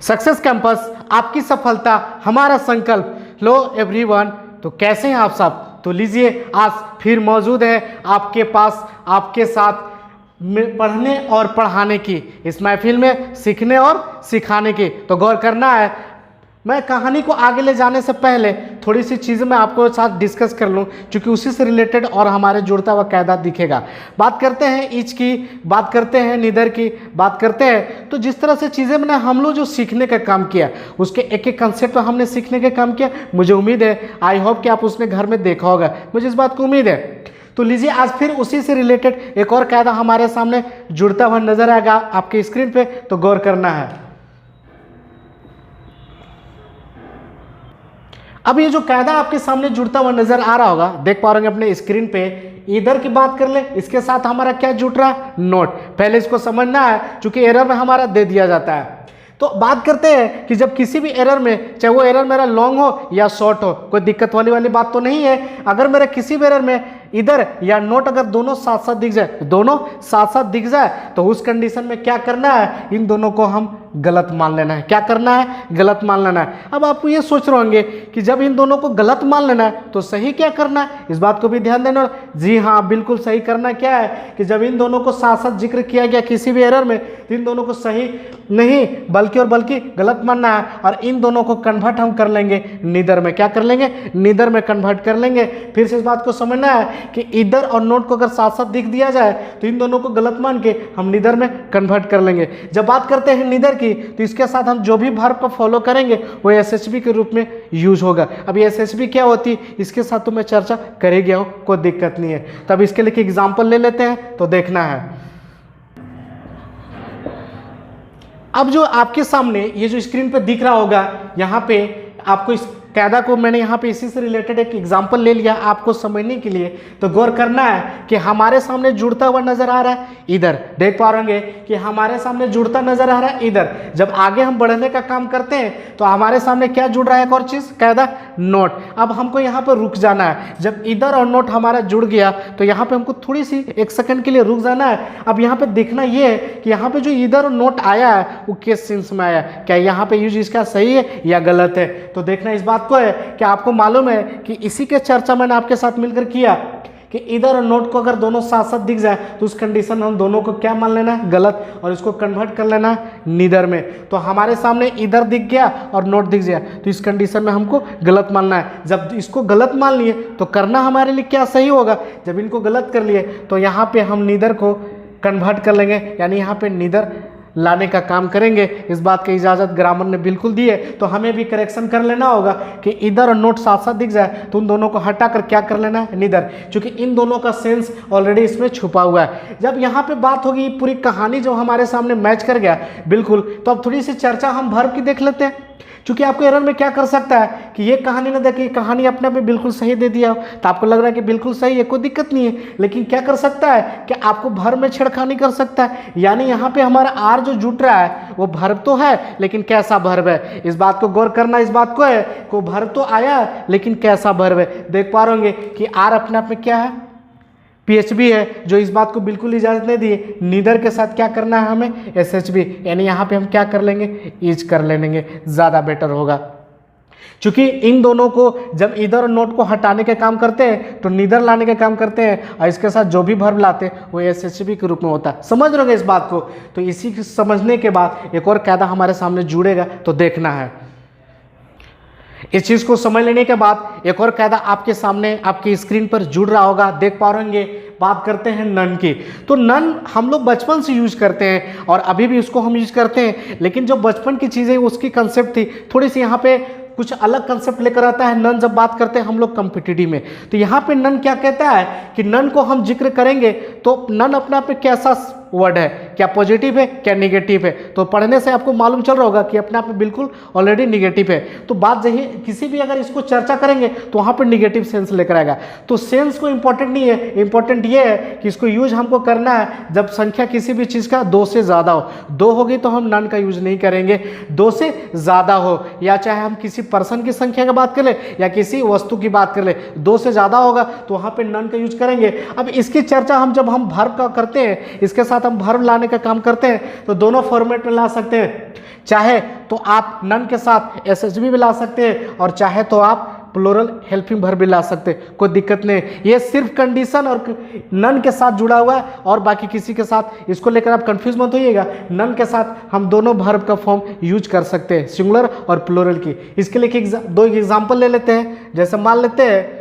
Success campus, आपकी सफलता हमारा संकल्प। लो एवरीवन, तो कैसे हैं आप सब? तो लीजिए, आज फिर मौजूद है आपके पास, आपके साथ पढ़ने और पढ़ाने की इस महफिल में, सीखने और सिखाने की। तो गौर करना है, मैं कहानी को आगे ले जाने से पहले थोड़ी सी चीज़ें मैं आपको साथ डिस्कस कर लूँ, क्योंकि उसी से रिलेटेड और हमारे जुड़ता हुआ कायदा दिखेगा। बात करते हैं ईच की, बात करते हैं निदर की, बात करते हैं। तो जिस तरह से चीज़ें मैंने हम लोग जो सीखने का काम किया, उसके एक एक कंसेप्ट पर हमने सीखने का काम किया। मुझे उम्मीद है, आई होप कि आप उसने घर में देखा होगा, मुझे इस बात को उम्मीद है। तो लीजिए, आज फिर उसी से रिलेटेड एक और कायदा हमारे सामने जुड़ता हुआ नजर आएगा आपके स्क्रीन पे, तो गौर करना है। अब ये जो कायदा आपके सामने जुड़ता हुआ नजर आ रहा होगा, देख पा रहे हैं अपने स्क्रीन पे। इधर की बात कर ले, इसके साथ हमारा क्या जुड़ रहा है? नोट। पहले इसको समझना है, क्योंकि एरर में हमारा दे दिया जाता है। तो बात करते हैं कि जब किसी भी एरर में, चाहे वो एरर मेरा लॉन्ग हो या शॉर्ट हो, कोई दिक्कत वाली बात तो नहीं है। अगर मेरे किसी भी एरर में इधर या नोट अगर दोनों साथ साथ दिख जाए, दोनों साथ साथ दिख जाए, तो उस कंडीशन में क्या करना है? इन दोनों को हम गलत मान लेना है। क्या करना है? गलत मान लेना है। अब आप ये सोच रहे होंगे कि जब इन दोनों को गलत मान लेना है तो सही क्या करना है? इस बात को भी ध्यान देना। जी हाँ, बिल्कुल सही करना क्या है कि जब इन दोनों को साथ साथ जिक्र किया गया किसी भी एरर में, तो इन दोनों को सही नहीं बल्कि गलत मानना है, और इन दोनों को कन्वर्ट हम कर लेंगे नीदर में। क्या कर लेंगे? नीदर में कन्वर्ट कर लेंगे। फिर से इस बात को समझना है कि इधर और नोट को अगर साथ साथ दिख दिया जाए तो इन दोनों को गलत मान के हम नीदर में कन्वर्ट कर लेंगे। जब बात करते हैं नीदर की, तो इसके साथ हम जो भी वर्ब को फॉलो करेंगे वो एसएचवी के रूप में यूज होगा। अब ये एसएचवी क्या होती है, इसके साथ तो मैं चर्चा कर ही गया हूं, कोई दिक्कत नहीं है। तब इसके लिए एग्जाम्पल ले लेते हैं, तो देखना है। अब जो आपके सामने ये जो स्क्रीन पे दिख रहा होगा, यहाँ पे आपको इस कायदा को मैंने यहाँ पे इसी से रिलेटेड एक एग्जांपल ले लिया आपको समझने के लिए। तो गौर करना है कि हमारे सामने जुड़ता हुआ नजर आ रहा है इधर, देख पा रहे कि हमारे सामने जुड़ता नजर आ रहा है इधर। जब आगे हम बढ़ने का काम करते हैं तो हमारे सामने क्या जुड़ रहा है? एक और चीज, कायदा नोट। अब हमको यहाँ पर रुक जाना है। जब इधर और नोट हमारा जुड़ गया तो यहाँ पे हमको थोड़ी सी एक सेकंड के लिए रुक जाना है। अब यहाँ पे देखना ये है कि यहाँ पे जो इधर और नोट आया है वो किस सेंस में आया, क्या यहाँ पे यूज इसका सही है या गलत है? तो देखना इस बात को है कि आपको मालूम है कि इसी के चर्चा मैंने आपके साथ मिलकर किया कि इधर और नोट को अगर दोनों साथ साथ दिख जाए तो उस कंडीशन में हम दोनों को क्या मान लेना है? गलत, और इसको कन्वर्ट कर लेना है नीदर में। तो हमारे सामने इधर दिख गया और नोट दिख गया, तो इस कंडीशन में हमको गलत मानना है। जब इसको गलत मान लिए तो करना हमारे लिए क्या सही होगा? जब इनको गलत कर लिए तो यहाँ पे हम नीदर को कन्वर्ट कर लेंगे, यानी यहाँ पे नीदर लाने का काम करेंगे। इस बात की इजाज़त ग्रामर ने बिल्कुल दी है। तो हमें भी करेक्शन कर लेना होगा कि इधर और नोट साथ साथ दिख जाए तो उन दोनों को हटा कर क्या कर लेना है? नीदर, क्योंकि इन दोनों का सेंस ऑलरेडी इसमें छुपा हुआ है। जब यहाँ पे बात होगी पूरी कहानी जो हमारे सामने मैच कर गया बिल्कुल, तो अब थोड़ी सी चर्चा हम वर्ब की देख लेते हैं। क्योंकि आपको एरर में क्या कर सकता है कि ये कहानी ना देखिए, कहानी अपने आप में बिल्कुल सही दे दिया हो तो आपको लग रहा है कि बिल्कुल सही है, कोई दिक्कत नहीं है। लेकिन क्या कर सकता है कि आपको वर्ब में छेड़खानी कर सकता है, यानी यहाँ पे हमारा आर जो जुट रहा है वो वर्ब तो है, लेकिन कैसा वर्ब है? इस बात को गौर करना। इस बात को है को वर्ब तो आया लेकिन कैसा वर्ब है? देख पा रहे होंगे कि आर अपने आप में क्या है? PHB है, जो इस बात को बिल्कुल इजाजत नहीं दी। नीदर के साथ क्या करना है हमें? SHB, यानी यहाँ पे हम क्या कर लेंगे? इज कर लेंगे, ज़्यादा बेटर होगा। क्योंकि इन दोनों को जब इधर और नोट को हटाने के काम करते हैं तो नीदर लाने के काम करते हैं, और इसके साथ जो भी वर्ब लाते हैं वो SHB के रूप में होता है। समझ रहे इस बात को? तो इसी को समझने के बाद एक और कायदा हमारे सामने जुड़ेगा, तो देखना है। इस चीज़ को समझ लेने के बाद एक और कायदा आपके सामने आपकी स्क्रीन पर जुड़ रहा होगा, देख पा रहे होंगे। बात करते हैं नन की। तो नन हम लोग बचपन से यूज करते हैं और अभी भी उसको हम यूज करते हैं, लेकिन जो बचपन की चीज़ें उसकी कंसेप्ट थी थोड़ी सी यहाँ पे कुछ अलग कंसेप्ट लेकर आता है नन। जब बात करते हैं हम लोग कॉम्पिटिटिव में, तो यहाँ पे नन क्या कहता है कि नन को हम जिक्र करेंगे तो नन अपने आप में कैसा वर्ड है, क्या पॉजिटिव है क्या निगेटिव है? तो पढ़ने से आपको मालूम चल रहा होगा कि अपने आप में बिल्कुल ऑलरेडी निगेटिव है। तो बात यही, किसी भी अगर इसको चर्चा करेंगे तो वहाँ पर निगेटिव सेंस लेकर आएगा। तो सेंस को इंपॉर्टेंट नहीं है, इंपॉर्टेंट ये है कि इसको यूज हमको करना है जब संख्या किसी भी चीज़ का 2 से ज़्यादा हो। 2 होगी तो हम नन का यूज नहीं करेंगे, 2 से ज़्यादा हो, या चाहे हम किसी पर्सन की संख्या की बात कर ले या किसी वस्तु की बात कर ले, 2 से ज़्यादा होगा तो वहाँ पे नन का यूज करेंगे। अब इसकी चर्चा हम जब हम वर्ब का करते हैं, इसके साथ साथ हम वर्ब लाने का काम करते हैं तो दोनों फॉर्मेट में ला सकते हैं। चाहे तो आप नन के साथ एसएचवी भी ला सकते हैं और चाहे तो आप प्लूरल हेल्पिंग वर्ब भी ला सकते हैं, कोई दिक्कत नहीं है। ये सिर्फ कंडीशन और नन के साथ जुड़ा हुआ है और बाकी किसी के साथ, इसको लेकर आप कंफ्यूज मत होइएगा। नन के साथ हम दोनों वर्ब का फॉर्म यूज कर सकते हैं, सिंगुलर और प्लूरल की। इसके लिए दो एग्जांपल ले लेते हैं। जैसे मान लेते हैं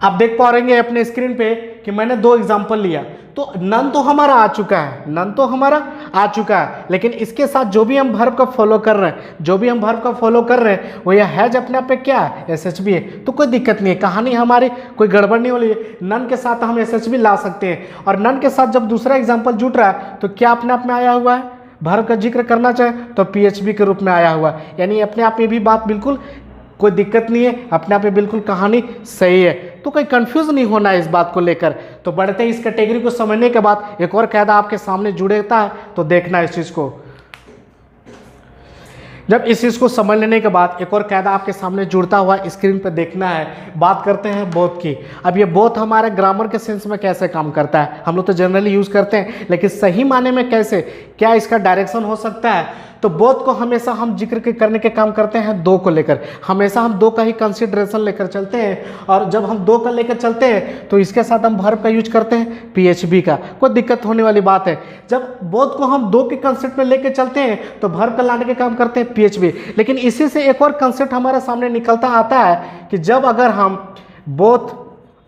आप देख पा रहे हैं अपने स्क्रीन पे कि मैंने दो एग्जांपल लिया। तो नन तो हमारा आ चुका है, नन तो हमारा आ चुका है, लेकिन इसके साथ जो भी हम वर्ब का फॉलो कर रहे हैं, जो भी हम वर्ब का फॉलो कर रहे हैं वो यह हैज अपने आप पे क्या है, एसएचवी है। तो कोई दिक्कत नहीं है, कहानी हमारी कोई गड़बड़ नहीं हो रही है। नन के साथ हम एसएचवी ला सकते हैं और नन के साथ जब दूसरा एग्जाम्पल जुट रहा है तो क्या अपने आप में आया हुआ है, वर्ब का जिक्र करना चाहे तो पीएचवी के रूप में आया हुआ है। यानी अपने आप में भी बात बिल्कुल कोई दिक्कत नहीं है, अपने आप में बिल्कुल कहानी सही है। तो कोई कंफ्यूज नहीं होना है इस बात को लेकर। तो बढ़ते हैं, इस कैटेगरी को समझने के बाद एक और कायदा आपके सामने जुड़ता है तो देखना है इस चीज़ को। जब इस चीज़ को समझ लेने के बाद एक और कायदा आपके सामने जुड़ता हुआ स्क्रीन पर देखना है। बात करते हैं बोथ की। अब ये बोथ हमारे ग्रामर के सेंस में कैसे काम करता है, हम लोग तो जनरली यूज़ करते हैं, लेकिन सही माने में कैसे, क्या इसका डायरेक्शन हो सकता है। तो बोथ को हमेशा हम जिक्र करने के काम करते हैं दो को लेकर, हमेशा हम दो का ही कंसिडरेशन लेकर चलते हैं। और जब हम दो का लेकर चलते हैं तो इसके साथ हम वर्ब का यूज करते हैं पीएचवी का, कोई दिक्कत होने वाली बात है। जब बोथ को हम दो के कंसेप्ट में लेकर चलते हैं तो वर्ब का लाने के काम करते हैं पीएचवी। लेकिन इसी से एक और कंसेप्ट हमारे सामने निकलता आता है कि जब अगर हम बोथ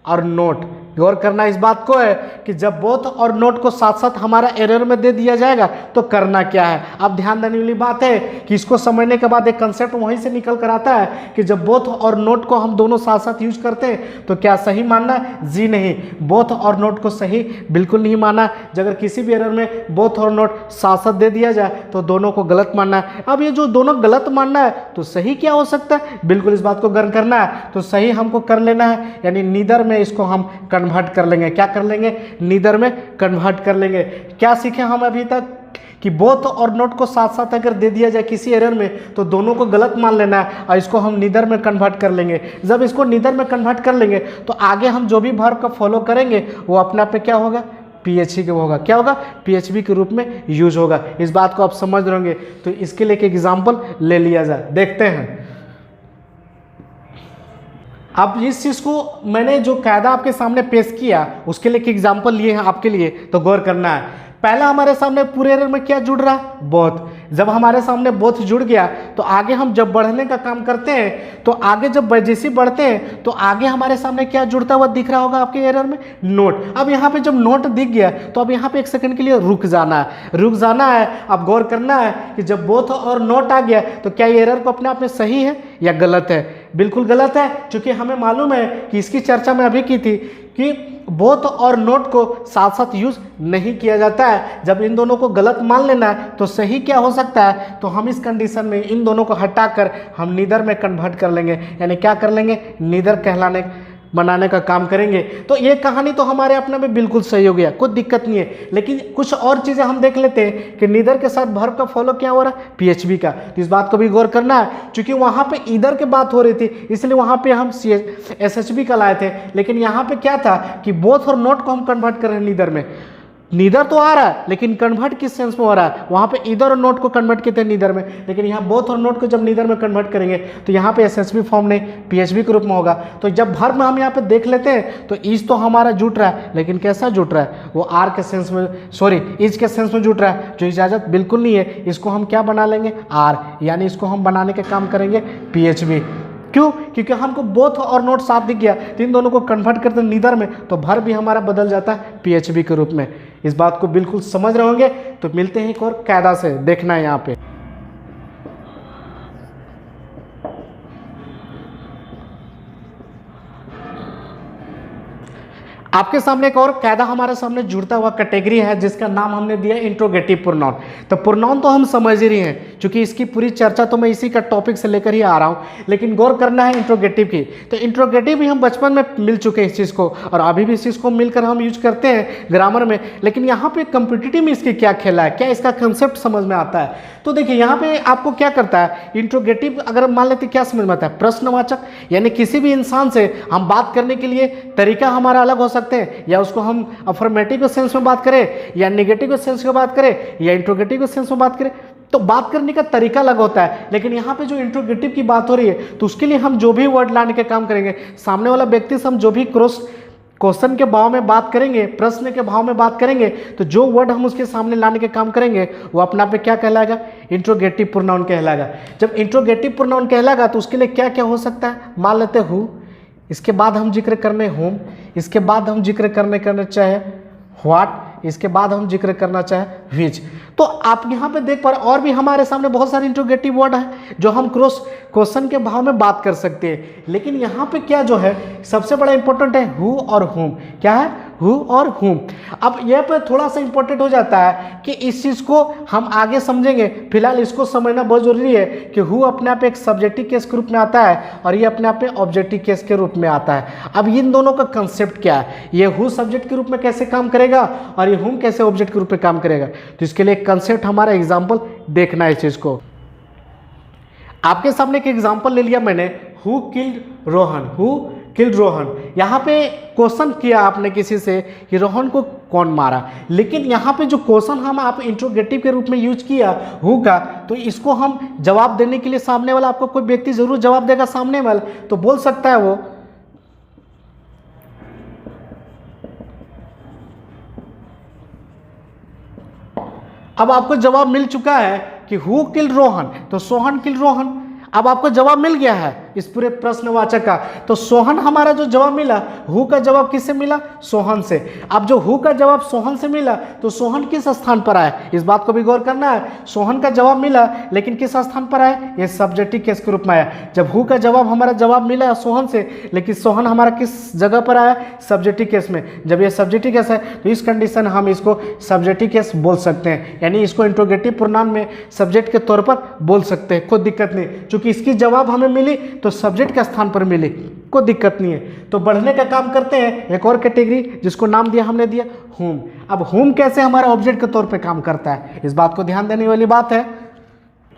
और नोट, गौर करना इस बात को है कि जब बोथ और नोट को साथ साथ हमारा एरर में दे दिया जाएगा तो करना क्या है। अब ध्यान देने वाली बात है कि इसको समझने के बाद एक कंसेप्ट वहीं से निकल कर आता है कि जब बोथ और नोट को हम दोनों साथ साथ यूज करते हैं तो क्या सही मानना है, जी नहीं, बोथ और नोट को सही बिल्कुल नहीं माना। अगर किसी भी एरर में बोथ और नोट साथ साथ दे दिया जाए तो दोनों को गलत मानना है। अब ये जो दोनों गलत मानना है तो सही क्या हो सकता है, बिल्कुल इस बात को गर्म करना है। तो सही हमको कर लेना है, यानी नीदर में इसको हम कन्वर्ट कर लेंगे। क्या कर लेंगे, नीदर में कन्वर्ट कर लेंगे। क्या सीखे हम अभी तक कि बोथ और नोट को साथ साथ अगर दे दिया जाए किसी एरर में तो दोनों को गलत मान लेना है और इसको हम नीदर में कन्वर्ट कर लेंगे। जब इसको नीदर में कन्वर्ट कर लेंगे तो आगे हम जो भी वर्ब का फॉलो करेंगे वो अपने आप पे क्या होगा, पीएचवी के होगा। क्या होगा, पीएचवी के रूप में यूज होगा। इस बात को आप समझ रहे होंगे। तो इसके लिए एक एग्जाम्पल ले लिया जाए, देखते हैं। अब इस चीज़ को मैंने जो कायदा आपके सामने पेश किया उसके लिए एक एग्जाम्पल लिए हैं आपके लिए, तो गौर करना है। पहला हमारे सामने पूरे एरर में क्या जुड़ रहा है, बोथ। जब हमारे सामने बोथ जुड़ गया तो आगे हम जब बढ़ने का काम करते हैं तो आगे जब जैसे बढ़ते हैं तो आगे हमारे सामने क्या जुड़ता हुआ दिख रहा होगा आपके एरर में, नोट। अब यहाँ पे जब नोट दिख गया तो अब यहाँ पे एक सेकंड के लिए रुक जाना है, रुक जाना है। अब गौर करना है कि जब बोथ और नोट आ गया तो क्या ये एरर को अपने आप में सही है या गलत है। बिल्कुल गलत है, क्योंकि हमें मालूम है कि इसकी चर्चा मैं अभी की थी कि बोथ और नोट को साथ साथ यूज नहीं किया जाता है। जब इन दोनों को गलत मान लेना है तो सही क्या हो सकता है, तो हम इस कंडीशन में इन दोनों को हटाकर हम नीदर में कन्वर्ट कर लेंगे। यानी क्या कर लेंगे, नीदर कहलाने बनाने का काम करेंगे। तो ये कहानी तो हमारे अपने में बिल्कुल सही हो गया, कोई दिक्कत नहीं है। लेकिन कुछ और चीज़ें हम देख लेते हैं कि नीदर के साथ वर्ब का फॉलो क्या हो रहा है, पीएचवी का। तो इस बात को भी गौर करना है, क्योंकि वहाँ पे ईदर की बात हो रही थी इसलिए वहाँ पे हम एसएचवी का लाए थे। लेकिन यहाँ पे क्या था कि बोथ और नोट को हम कन्वर्ट कर रहे हैं नीदर में। नीदर तो आ रहा है लेकिन कन्वर्ट किस सेंस में हो रहा है, वहाँ पे ईदर और नोट को कन्वर्ट किए थे नीदर में, लेकिन यहाँ बोथ और नोट को जब नीदर में कन्वर्ट करेंगे तो यहाँ पे एसएचवी फॉर्म नहीं पीएचवी के रूप में होगा। तो जब वर्ब में हम यहाँ पे देख लेते हैं तो इज तो हमारा जुट रहा है, लेकिन कैसा जुट रहा है, वो आर के सेंस में, सॉरी इज के सेंस में जुट रहा है, जो इजाज़त बिल्कुल नहीं है। इसको हम क्या बना लेंगे, आर, यानी इसको हम बनाने के काम करेंगे पीएचवी। क्यों, क्योंकि हमको बोथ और नोट साथ दिख गया तो इन दोनों को कन्वर्ट करते हैं नीदर में तो वर्ब भी हमारा बदल जाता है पीएचवी के रूप में। इस बात को बिल्कुल समझ रहे होंगे। तो मिलते हैं एक और कायदा से, देखना है यहाँ पे। आपके सामने एक और कायदा हमारे सामने जुड़ता हुआ कैटेगरी है जिसका नाम हमने दिया इंट्रोगेटिव प्रोनाउन। तो प्रोनाउन तो हम समझ ही रही हैं, क्योंकि इसकी पूरी चर्चा तो मैं इसी का टॉपिक से लेकर ही आ रहा हूँ, लेकिन गौर करना है इंट्रोगेटिव की। तो इंट्रोगेटिव भी हम बचपन में मिल चुके हैं इस चीज़ को, और अभी भी इस चीज़ को मिलकर हम यूज करते हैं ग्रामर में। लेकिन यहाँ पे कॉम्पिटिटिव में इसकी क्या खेला है, क्या इसका कंसेप्ट समझ में आता है? तो देखिए यहाँ पे आपको क्या करता है इंट्रोगेटिव, अगर मान लेते क्या समझ में आता है, प्रश्नवाचक, यानी किसी भी इंसान से हम बात करने के लिए तरीका हमारा अलग हो सकते हैं, या उसको हम अफर्मेटिव सेंस में बात करें, या नेगेटिव सेंस में बात करें, या इंट्रोगेटिव सेंस में बात करें, तो बात करने का तरीका अलग होता है। लेकिन यहाँ पे जो इंट्रोगेटिव की बात हो रही है, तो उसके लिए हम जो भी वर्ड लाने के काम करेंगे, सामने वाला व्यक्ति से हम जो भी क्वेश्चन के भाव में बात करेंगे, प्रश्न के भाव में बात करेंगे, तो जो वर्ड हम उसके सामने लाने के काम करेंगे वो अपना पे क्या कहलाएगा, इंट्रोगेटिव प्रोनाउन कहलाएगा। जब इंट्रोगेटिव प्रोनाउन कहलाएगा तो उसके लिए क्या क्या हो सकता है, मान लेते हु, इसके बाद हम जिक्र करने होम, इसके बाद हम जिक्र करना चाहे व्हाट, इसके बाद हम जिक्र करना चाहे विच। तो आप यहाँ पे देख पा रहे, और भी हमारे सामने बहुत सारे इंट्रोगेटिव वर्ड है जो हम क्वेश्चन के भाव में बात कर सकते हैं। लेकिन यहाँ पे क्या जो है सबसे बड़ा इंपॉर्टेंट है हु और हुम। क्या है, हु और हुम। अब यह पे थोड़ा सा इंपॉर्टेंट हो जाता है कि इस चीज़ को हम आगे समझेंगे, फिलहाल इसको समझना बहुत जरूरी है कि हु अपने आप एक सब्जेक्टिव केस के रूप में आता है और ये अपने आप में ऑब्जेक्टिव केस के रूप में आता है। अब इन दोनों का कंसेप्ट क्या है, ये हु सब्जेक्ट के रूप में कैसे काम करेगा और ये हुम कैसे ऑब्जेक्ट के रूप में काम करेगा, तो इसके लिए कंसेप्ट हमारा एग्जाम्पल देखना है इस चीज़ को। आपके सामने एक एग्जाम्पल ले लिया मैंने, who killed Rohan, who killed Rohan. यहाँ पे क्वेश्चन किया आपने किसी से कि रोहन को कौन मारा, लेकिन यहाँ पे जो क्वेश्चन हम आप इंट्रोगेटिव के रूप में यूज किया हु का, तो इसको हम जवाब देने के लिए सामने वाला आपको कोई व्यक्ति जरूर जवाब देगा सामने वाला, तो बोल सकता है वो अब आपको जवाब मिल चुका है कि हु किल्ड रोहन, तो सोहन किल्ड रोहन। अब आपको जवाब मिल गया है इस पूरे प्रश्नवाचक का, तो सोहन हमारा जो जवाब मिला, हु का जवाब किससे मिला, सोहन से। अब जो हु का जवाब सोहन से मिला, तो सोहन किस स्थान पर आया, इस बात को भी गौर करना है। सोहन का जवाब मिला लेकिन किस स्थान पर आया, ये सब्जेक्टिव केस के रूप में आया। जब हु का जवाब हमारा जवाब मिला सोहन से, लेकिन सोहन हमारा किस जगह पर आया, सब्जेक्टिव केस में। जब ये सब्जेक्टिव केस है तो इस कंडीशन हम इसको सब्जेक्टिव केस बोल सकते हैं, यानी इसको इंट्रोगेटिव प्रोनाउन में सब्जेक्ट के तौर पर बोल सकते हैं, कोई दिक्कत नहीं। क्योंकि इसकी जवाब हमें मिली तो सब्जेक्ट के स्थान पर मिली, कोई दिक्कत नहीं है। तो बढ़ने का काम करते हैं एक और कैटेगरी जिसको नाम दिया हमने दिया हुम। अब हुम कैसे हमारा ऑब्जेक्ट के तौर पे काम करता है, इस बात को ध्यान देने वाली बात है।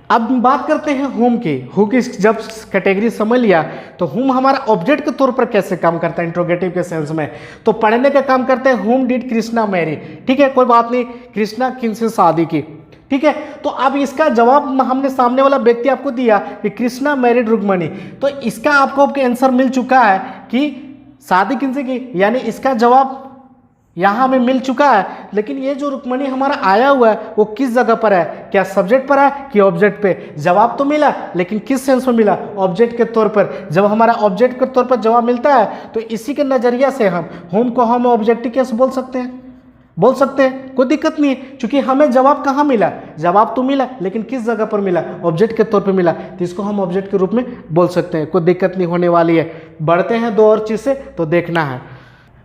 अब बात करते हैं हुम की। हु की जब कैटेगरी समझ लिया तो हुम हमारा ऑब्जेक्ट के तौर पर कैसे काम करता है इंट्रोगेटिव के सेंस में, तो पढ़ने का काम करते हैं हुम डिड कृष्णा मैरी। ठीक है, कोई बात नहीं, कृष्णा किनसे शादी की। ठीक है, तो अब इसका जवाब हमने सामने वाला व्यक्ति आपको दिया कि कृष्णा मैरिड रुक्मणी, तो इसका आपको आंसर मिल चुका है कि शादी किनसे की, यानी इसका जवाब यहाँ हमें मिल चुका है। लेकिन ये जो रुक्मणी हमारा आया हुआ है वो किस जगह पर है, क्या सब्जेक्ट पर है कि ऑब्जेक्ट पे। जवाब तो मिला लेकिन किस सेंस में मिला, ऑब्जेक्ट के तौर पर। जब हमारा ऑब्जेक्ट के तौर पर जवाब मिलता है तो इसी के नजरिया से हम होम को हम ऑब्जेक्टिव केस बोल सकते हैं, कोई दिक्कत नहीं है। क्योंकि हमें जवाब कहाँ मिला, जवाब तो मिला लेकिन किस जगह पर मिला, ऑब्जेक्ट के तौर पे मिला, तो इसको हम ऑब्जेक्ट के रूप में बोल सकते हैं, कोई दिक्कत नहीं होने वाली है। बढ़ते हैं दो और चीज़ से तो देखना है।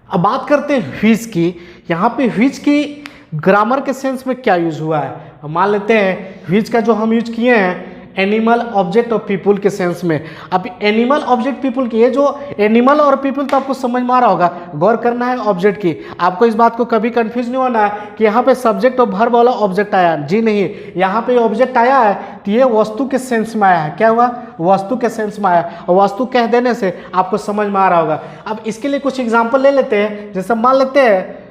अब बात करते हैं व्हिच की। यहाँ पे व्हिच की ग्रामर के सेंस में क्या यूज हुआ है, मान लेते हैं व्हिच का जो हम यूज किए हैं एनिमल ऑब्जेक्ट और पीपुल के सेंस में। अब एनिमल ऑब्जेक्ट पीपुल की, ये जो एनिमल और पीपुल तो आपको समझ में आ रहा होगा, गौर करना है ऑब्जेक्ट की। आपको इस बात को कभी कंफ्यूज नहीं होना है कि यहाँ पे सब्जेक्ट और वर्ब वाला ऑब्जेक्ट आया, जी नहीं, यहाँ पे ऑब्जेक्ट आया है तो ये वस्तु के सेंस में आया है। क्या हुआ, वस्तु के सेंस में आया, और वस्तु कह देने से आपको समझ में आ रहा होगा। अब इसके लिए कुछ एग्जाम्पल ले लेते हैं, जैसे मान लेते हैं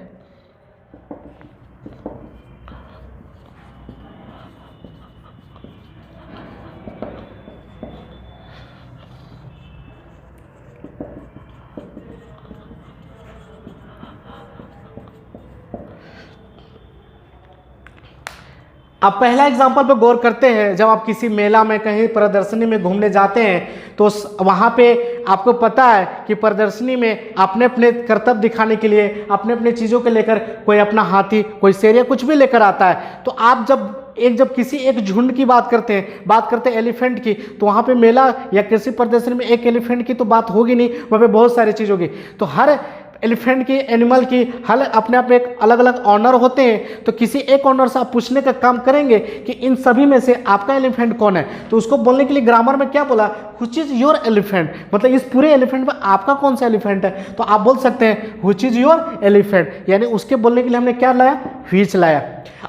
अब पहला एग्जाम्पल पे गौर करते हैं। जब आप किसी मेला में कहीं प्रदर्शनी में घूमने जाते हैं तो वहाँ पे आपको पता है कि प्रदर्शनी में अपने अपने कर्तव्य दिखाने के लिए अपने अपने चीज़ों को लेकर कोई अपना हाथी, कोई शेर या कुछ भी लेकर आता है। तो आप जब किसी एक झुंड की बात करते हैं एलिफेंट की, तो वहाँ पे मेला या किसी प्रदर्शनी में एक एलिफेंट की तो बात होगी नहीं, वहाँ पे बहुत सारी चीज़ होगी। तो हर एलिफेंट की, एनिमल की हर अपने आप एक अलग अलग ऑनर होते हैं, तो किसी एक ऑनर से आप पूछने का काम करेंगे कि इन सभी में से आपका एलिफेंट कौन है, तो उसको बोलने के लिए ग्रामर में क्या बोला, व्हिच इज योर एलिफेंट, मतलब इस पूरे एलिफेंट में आपका कौन सा एलिफेंट है, तो आप बोल सकते हैं व्हिच इज योर एलिफेंट, यानी उसके बोलने के लिए हमने क्या लाया, व्हिच लाया।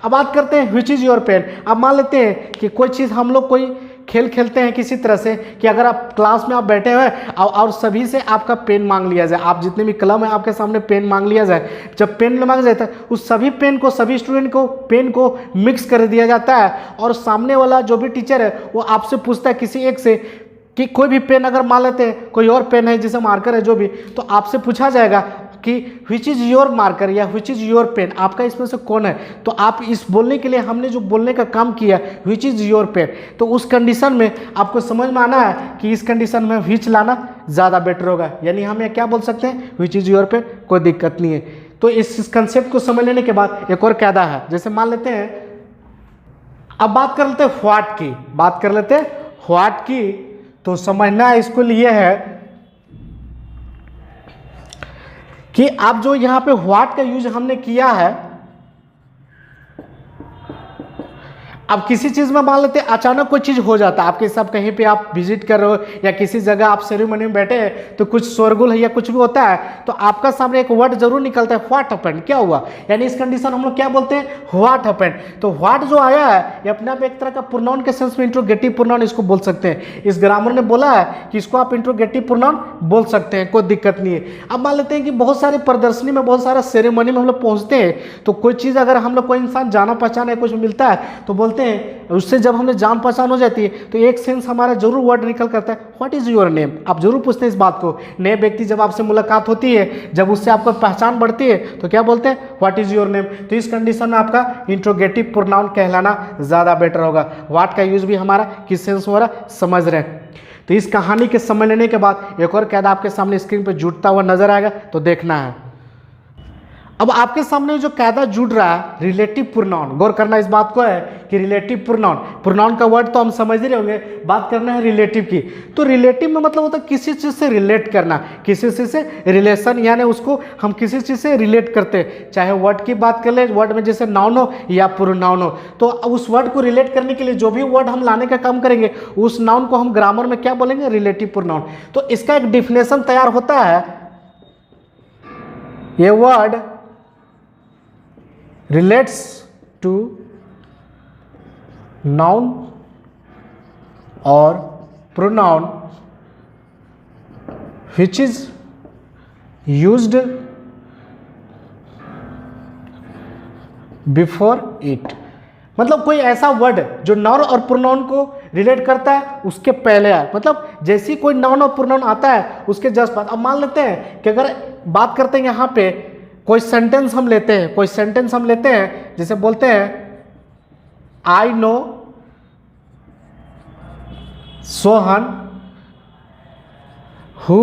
अब बात करते हैं व्हिच इज योर पेन। अब मान लेते हैं कि कोई चीज़ हम लोग कोई खेल खेलते हैं किसी तरह से कि अगर आप क्लास में आप बैठे हुए और सभी से आपका पेन मांग लिया जाए, आप जितने भी कलम है आपके सामने पेन मांग लिया जाए, जब पेन मांग जाता है उस सभी पेन को, सभी स्टूडेंट को पेन को मिक्स कर दिया जाता है और सामने वाला जो भी टीचर है वो आपसे पूछता है किसी एक से कि कोई भी पेन अगर मान लेते हैं कोई और पेन है जैसे मार्कर है जो भी, तो आपसे पूछा जाएगा कि व्हिच इज योर मार्कर या व्हिच इज योर पेन, आपका इसमें से कौन है, तो आप इस बोलने के लिए हमने जो बोलने का काम किया व्हिच इज योर पेन, तो उस कंडीशन में आपको समझ में आना है कि इस कंडीशन में व्हिच लाना ज़्यादा बेटर होगा, यानी हम ये क्या बोल सकते हैं, व्हिच इज योर पेन, कोई दिक्कत नहीं है। तो इस कंसेप्ट को समझ लेने के बाद एक और कायदा है, जैसे मान लेते हैं, अब बात कर लेते हैं व्हाट की, बात कर लेते हैं व्हाट की, तो समझना इसको लिए है कि आप जो यहां पे व्हाट का यूज हमने किया है, अब किसी चीज़ में मान लेते हैं अचानक कोई चीज़ हो जाता है आपके साथ, कहीं पे आप विजिट कर रहे हो या किसी जगह आप सेरेमनी में बैठे हैं तो कुछ शोरगुल है या कुछ भी होता है तो आपका सामने एक वर्ड जरूर निकलता है, व्हाट हैपेंड, क्या हुआ, यानी इस कंडीशन हम लोग क्या बोलते हैं, व्हाट हैपेंड। तो व्हाट जो आया है ये अपने आप एक तरह का प्रोनाउन के सेंस में इंट्रोगेटिव प्रोनाउन इसको बोल सकते हैं, इस ग्रामर ने बोला है कि इसको आप इंट्रोगेटिव प्रोनाउन बोल सकते हैं, कोई दिक्कत नहीं है। अब मान लेते हैं कि बहुत सारे प्रदर्शनी में, बहुत सारा सेरेमनी में हम लोग पहुँचते हैं, तो कोई चीज़ अगर हम लोग कोई इंसान जाना पहचाना है कुछ मिलता है तो बोलते हैं, उससे जब हमें जान पहचान हो जाती है तो एक सेंस हमारा जरूर वर्ड निकल करता है, व्हाट इज योर नेम, आप जरूर पूछते हैं इस बात को, नए व्यक्ति जब आपसे मुलाकात होती है, जब उससे आपको पहचान बढ़ती है तो क्या बोलते हैं, व्हाट इज योर नेम। तो इस कंडीशन में आपका इंट्रोगेटिव प्रोनाउन कहलाना ज़्यादा बेटर होगा। व्हाट का यूज भी हमारा किस सेंस हो रहा है समझ रहे हैं। तो इस कहानी के समझ लेने के बाद एक और कायदा आपके सामने स्क्रीन पर जुड़ता हुआ नजर आएगा, तो देखना है। अब आपके सामने जो कायदा जुड़ रहा है रिलेटिव प्रोनाउन, गौर करना इस बात को है कि रिलेटिव प्रोनाउन, प्रोनाउन का वर्ड तो हम समझ ही रहे होंगे, बात करना है रिलेटिव की। तो रिलेटिव में मतलब होता है किसी चीज़ से रिलेट करना, किसी चीज़ से रिलेशन, यानी उसको हम किसी चीज़ से रिलेट करते हैं, चाहे वर्ड की बात कर ले, वर्ड में जैसे नाउन हो या प्रोनाउन हो, तो उस वर्ड को रिलेट करने के लिए जो भी वर्ड हम लाने का काम करेंगे उस नाउन को हम ग्रामर में क्या बोलेंगे, रिलेटिव प्रोनाउन। तो इसका एक डिफिनेशन तैयार होता है, ये word relates to noun or pronoun which is used before it, मतलब कोई ऐसा वर्ड जो नाउन और प्रोनाउन को रिलेट करता है उसके पहले है, मतलब जैसे कोई नाउन और प्रोनाउन आता है उसके जस्ट बाद। अब मान लेते हैं कि अगर बात करते हैं यहाँ पे कोई सेंटेंस हम लेते हैं, कोई सेंटेंस हम लेते हैं, जैसे बोलते हैं आई नो सोहन हु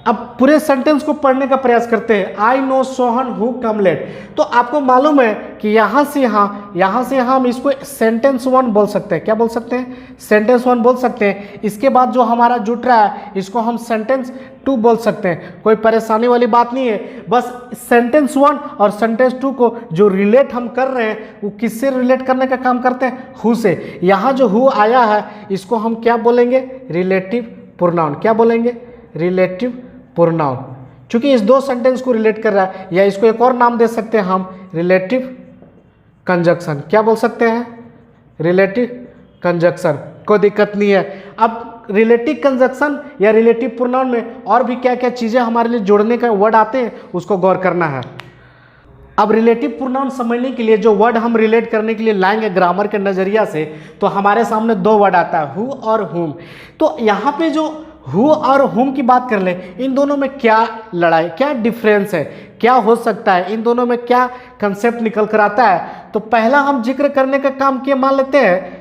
अब पूरे सेंटेंस को पढ़ने का प्रयास करते हैं, I know Sohan who come late. तो आपको मालूम है कि यहाँ से यहाँ हम इसको सेंटेंस वन बोल सकते हैं, क्या बोल सकते हैं, सेंटेंस वन बोल सकते हैं। इसके बाद जो हमारा जुट रहा है इसको हम सेंटेंस टू बोल सकते हैं, कोई परेशानी वाली बात नहीं है। बस सेंटेंस वन और सेंटेंस टू को जो रिलेट हम कर रहे हैं वो किससे रिलेट करने का काम करते हैं, हु से। यहाँ जो हु आया है इसको हम क्या बोलेंगे, रिलेटिव प्रोनाउन, क्या बोलेंगे, रिलेटिव प्रोनाउन, क्योंकि इस दो सेंटेंस को रिलेट कर रहा है। या इसको एक और नाम दे सकते हैं हम, रिलेटिव कंजक्शन, क्या बोल सकते हैं, रिलेटिव कंजक्शन, कोई दिक्कत नहीं है। अब रिलेटिव कंजक्शन या रिलेटिव प्रोनाउन में और भी क्या क्या चीज़ें हमारे लिए जोड़ने का वर्ड आते हैं उसको गौर करना है। अब रिलेटिव प्रोनाउन समझने के लिए जो वर्ड हम रिलेट करने के लिए लाएंगे ग्रामर के नज़रिया से, तो हमारे सामने दो वर्ड आता है, हु और हुम। तो यहाँ पे जो हु और हुम की बात कर ले, इन दोनों में क्या लड़ाई, क्या डिफरेंस है, क्या हो सकता है, इन दोनों में क्या कंसेप्ट निकल कर आता है। तो पहला हम जिक्र करने का काम किया, मान लेते हैं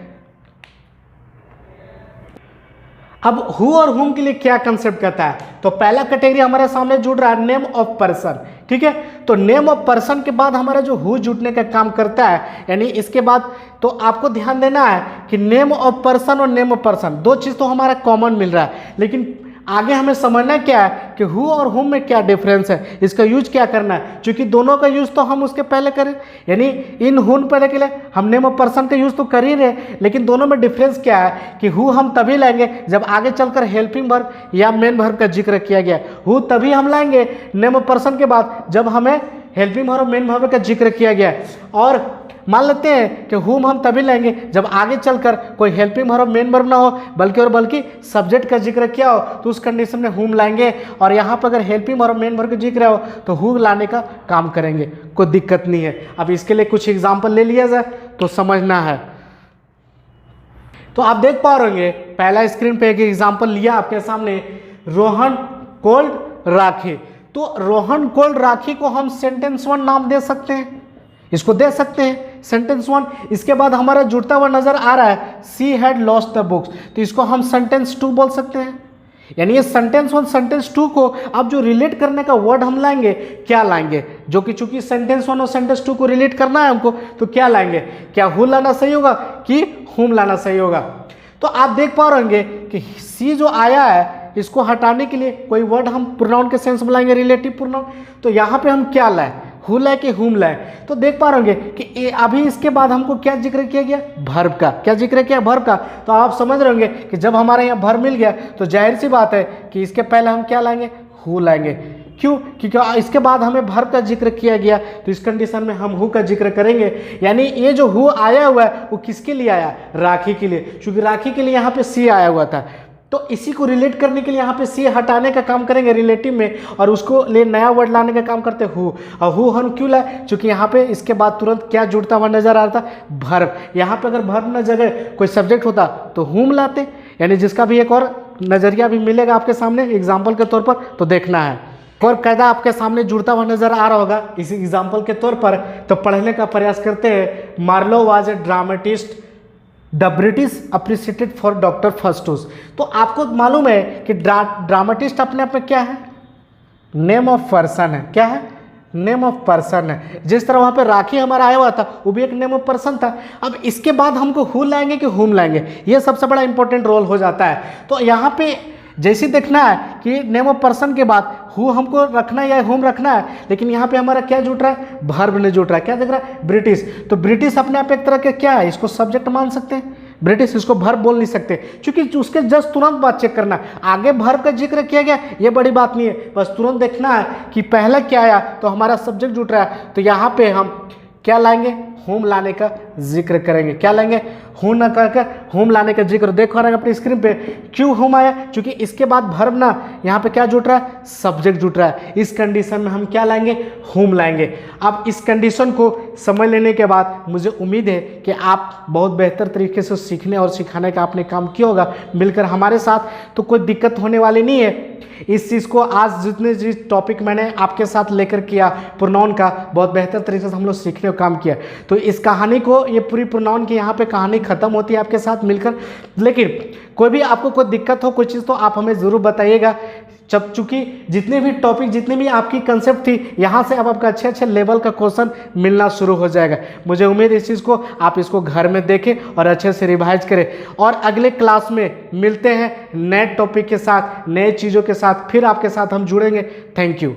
अब हु और हुम के लिए क्या कंसेप्ट कहता है, तो पहला कैटेगरी हमारे सामने जुड़ रहा है नेम ऑफ पर्सन, ठीक है। तो नेम ऑफ पर्सन के बाद हमारा जो हु जुड़ने का काम करता है, यानी इसके बाद तो आपको ध्यान देना है कि नेम ऑफ पर्सन और नेम ऑफ पर्सन दो चीज़ तो हमारा कॉमन मिल रहा है, लेकिन आगे हमें समझना क्या है कि हु और हुम में क्या डिफरेंस है, इसका यूज क्या करना है, क्योंकि दोनों का यूज तो हम उसके पहले करें, यानी इन हुन पहले के लिए हम नेम ऑफ पर्सन का यूज तो कर ही रहे, लेकिन दोनों में डिफरेंस क्या है कि हु हम तभी लाएंगे जब आगे चलकर हेल्पिंग वर्ब या मेन वर्ब का जिक्र किया गया, हु तभी हम लाएंगे नेम ऑफ पर्सन के बाद जब हमें हेल्पिंग वर्ब और मेन वर्ब का जिक्र किया गया। और मान लेते हैं कि हुम हम तभी लेंगे जब आगे चलकर कोई हेल्पिंग वर्ब मेन वर्ब ना हो बल्कि सब्जेक्ट का जिक्र किया हो, तो उस कंडीशन में हुम लाएंगे, और यहाँ पर अगर हेल्पिंग वर्ब मेन वर्ब का जिक्र हो तो हु लाने का काम करेंगे, कोई दिक्कत नहीं है। अब इसके लिए कुछ एग्जाम्पल ले लिया जाए तो समझना है। तो आप देख पा रहे होंगे पहला स्क्रीन पे एक एग्जाम्पल लिया आपके सामने, रोहन कोल्ड राखी। तो रोहन कोल्ड राखी को हम सेंटेंस 1 नाम दे सकते हैं, इसको दे सकते हैं सेंटेंस 1। इसके बाद हमारा जुड़ता हुआ नजर आ रहा है she had lost the books, तो इसको हम सेंटेंस 2 बोल सकते हैं। यानी ये सेंटेंस 1 सेंटेंस 2 को अब जो रिलेट करने का वर्ड हम लाएंगे क्या लाएंगे, जो कि चूंकि सेंटेंस 1 और सेंटेंस 2 को रिलेट करना है हमको, तो क्या लाएंगे, क्या हु लाना सही होगा कि हुम लाना सही होगा। तो आप देख पा रहे होंगे कि सी जो आया है इसको हटाने के लिए कोई वर्ड हम प्रोनाउन के सेंस में लाएंगे, रिलेटिव प्रोनाउन, तो यहाँ पे हम क्या लाए, हु लाए कि हुम लाए। तो देख पा रहे होंगे कि अभी इसके बाद हमको क्या जिक्र किया गया, भर्ब का। क्या जिक्र किया, भर्ब का। तो आप समझ रहे होंगे कि जब हमारे यहाँ भर्ब मिल गया तो जाहिर सी बात है कि इसके पहले हम क्या लाएंगे, हु लाएंगे। क्यों, क्योंकि इसके बाद हमें भर्ब का जिक्र किया गया, तो इस कंडीशन में हम हु का जिक्र करेंगे। यानी ये जो हु आया हुआ है वो किसके लिए आया, राखी के लिए, क्योंकि राखी के लिए यहाँ पे सी आया हुआ था। तो इसी को रिलेट करने के लिए यहाँ पे सी हटाने का काम करेंगे रिलेटिव में, और उसको लिए नया वर्ड लाने का काम करते हु। और हु हम क्यों लाए, क्योंकि यहाँ पे इसके बाद तुरंत क्या जुड़ता हुआ नजर आ रहा था, भर्ब। यहाँ पे अगर भर्ब न जगह कोई सब्जेक्ट होता तो हुम लाते, यानी जिसका भी एक और नजरिया भी मिलेगा आपके सामने एग्जाम्पल के तौर पर, तो देखना है। और कायदा आपके सामने जुड़ता हुआ नजर आ रहा होगा इसी एग्जाम्पल के तौर पर, तो पढ़ने का प्रयास करते हैं। Marlowe was a dramatist the British appreciated for doctor Faustus. तो आपको मालूम है कि ड्रामेटिस्ट अपने आप में क्या है, नेम ऑफ पर्सन है। क्या है, नेम ऑफ पर्सन है। जिस तरह वहाँ पे राखी हमारा आया हुआ था वो भी एक नेम ऑफ पर्सन था। अब इसके बाद हमको हु लाएंगे कि हुम लाएंगे, ये सबसे बड़ा इंपॉर्टेंट रोल हो जाता है। तो यहाँ पे जैसे देखना है कि नेम ऑफ पर्सन के बाद हु हमको रखना है या हुम रखना है, लेकिन यहाँ पे हमारा क्या जुट रहा है, भर्ब ने जुट रहा है। क्या दिख रहा है, ब्रिटिश। तो ब्रिटिश अपने आप एक तरह के क्या है, इसको सब्जेक्ट मान सकते हैं ब्रिटिश, इसको भर्ब बोल नहीं सकते, क्योंकि उसके जस्ट तुरंत बात चेक करना है। आगे भर्ब का जिक्र किया गया ये बड़ी बात नहीं है, बस तुरंत देखना है कि पहला क्या आया, तो हमारा सब्जेक्ट जुट रहा है, तो यहाँ पे हम क्या लाएंगे, होम लाने का जिक्र करेंगे। क्या लाएंगे, हूं ना कहकर होम लाने का जिक्र। देखो रहे अपनी स्क्रीन पे क्यों होम आया, क्योंकि इसके बाद भर्ब ना यहाँ पे क्या जुट रहा है, सब्जेक्ट जुट रहा है। इस कंडीशन में हम क्या लाएंगे, होम लाएंगे। अब इस कंडीशन को समझ लेने के बाद मुझे उम्मीद है कि आप बहुत बेहतर तरीके से सीखने और सिखाने का आपने काम किया होगा मिलकर हमारे साथ, तो कोई दिक्कत होने वाली नहीं है। इस चीज़ को आज जितने जिस टॉपिक मैंने आपके साथ लेकर किया प्रोनाउन का, बहुत बेहतर तरीके से हम लोग सीखने का काम किया। तो इस कहानी को, ये पूरी प्रोनाउन की यहाँ पे कहानी खत्म होती है आपके साथ मिलकर। लेकिन कोई भी आपको कोई दिक्कत हो, कोई चीज़, तो आप हमें ज़रूर बताइएगा। जब चूँकि जितने भी टॉपिक, जितनी भी आपकी कंसेप्ट थी, यहाँ से अब आपका अच्छे अच्छे लेवल का क्वेश्चन मिलना शुरू हो जाएगा। मुझे उम्मीद है इस चीज़ को आप इसको घर में देखें और अच्छे से रिवाइज करें। और अगले क्लास में मिलते हैं नए टॉपिक के साथ, नए चीज़ों के साथ, फिर आपके साथ हम जुड़ेंगे। Thank you.